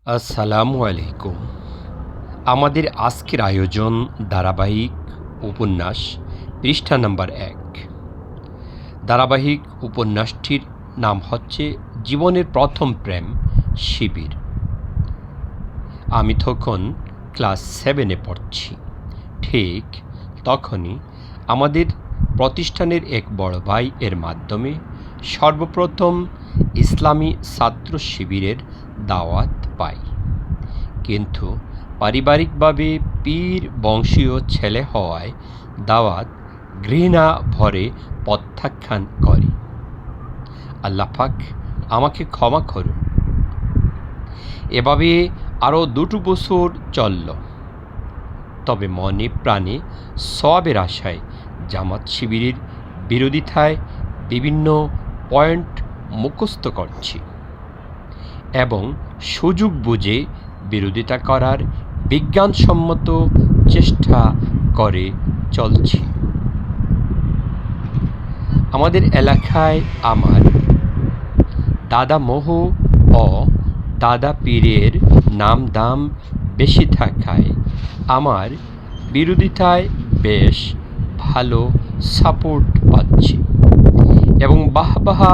আসসালামু আলাইকুম। আমাদের আজকের আয়োজন ধারাবাহিক উপন্যাস পৃষ্ঠা নাম্বার ১। ধারাবাহিক উপন্যাসটির নাম হচ্ছে জীবনের প্রথম প্রেম শিবির। আমি তখন ক্লাস ৭-এ পড়ছি। ঠিক তখনই আমাদের প্রতিষ্ঠানের এক বড় ভাই এর মাধ্যমে সর্বপ্রথম ইসলামী ছাত্র শিবিরের দাওয়াত পাই। কিন্তু পারিবারিকভাবে পীর বংশীয় ছেলে হওয়ায় দাওয়াত ঘৃণা ভরে প্রত্যাখ্যান করি। আল্লাহ পাক আমাকে ক্ষমা করুন। এভাবে আরও ২ বছর চলল। তবে মনে প্রাণে সওয়াবের আশায় জামাত শিবিরের বিরোধিতায় বিভিন্ন পয়েন্ট মুখস্থ করছি এবং সুযোগ বুঝে বিরোধিতা করার বিজ্ঞানসম্মত চেষ্টা করে চলছি। আমাদের এলাকায় আমার দাদা মোহ ও দাদা পীরের নাম দাম বেশি থাকায় আমার বিরোধিতায় বেশ ভালো সাপোর্ট পাচ্ছি এবং বাহবাহা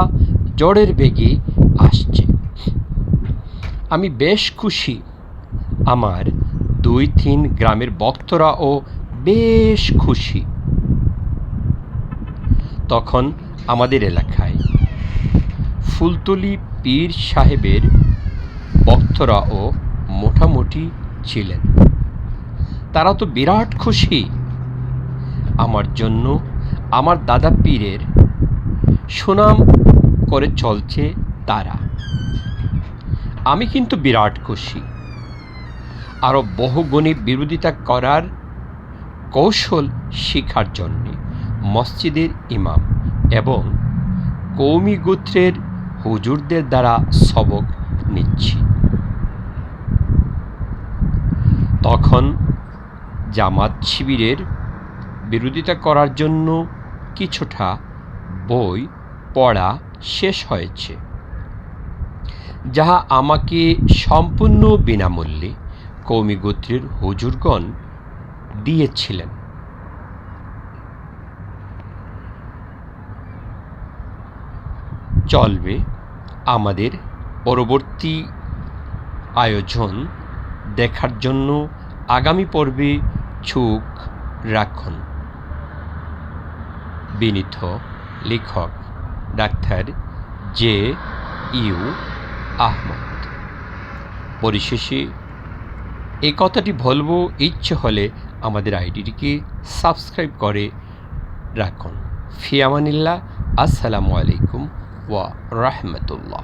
জোরের বেগে আসছে। আমি বেশ খুশি। আমার ২-৩ গ্রামের ভক্তরাও বেশ খুশি। তখন আমাদের এলাকায় ফুলতলি পীর সাহেবের ভক্তরাও মোটামুটি ছিলেন। তারা তো বিরাট খুশি। আমার জন্য আমার দাদা পীরের সুনাম করে চলছে তারা। আমি কিন্তু বিরাট খুশি। আরও বহুগুণী বিরোধিতা করার কৌশল শিখার জন্যে মসজিদের ইমাম এবং কওমি গোত্রের হুজুরদের দ্বারা সবক নিচ্ছি। তখন জামাত শিবিরের বিরোধিতা করার জন্য কিছুটা বই পড়া শেষ হয়েছে, যাহা আমাকে সম্পূর্ণ বিনামূল্যে কওমি গোত্রের হুজুরগণ দিয়েছিলেন। চলবে আমাদের পরবর্তী আয়োজন দেখার জন্য আগামী পর্বে চোখ রাখুন। বিনীত লেখক ডাক্তার জে.ইউ. আহমদ। পরিশেষে এই কথাটি বলবো, ইচ্ছে হলে আমাদের আইডিটিকে সাবস্ক্রাইব করে রাখুন। ফি আমানিল্লাহ। আসসালামু আলাইকুম ওয়া রাহমাতুল্লাহ।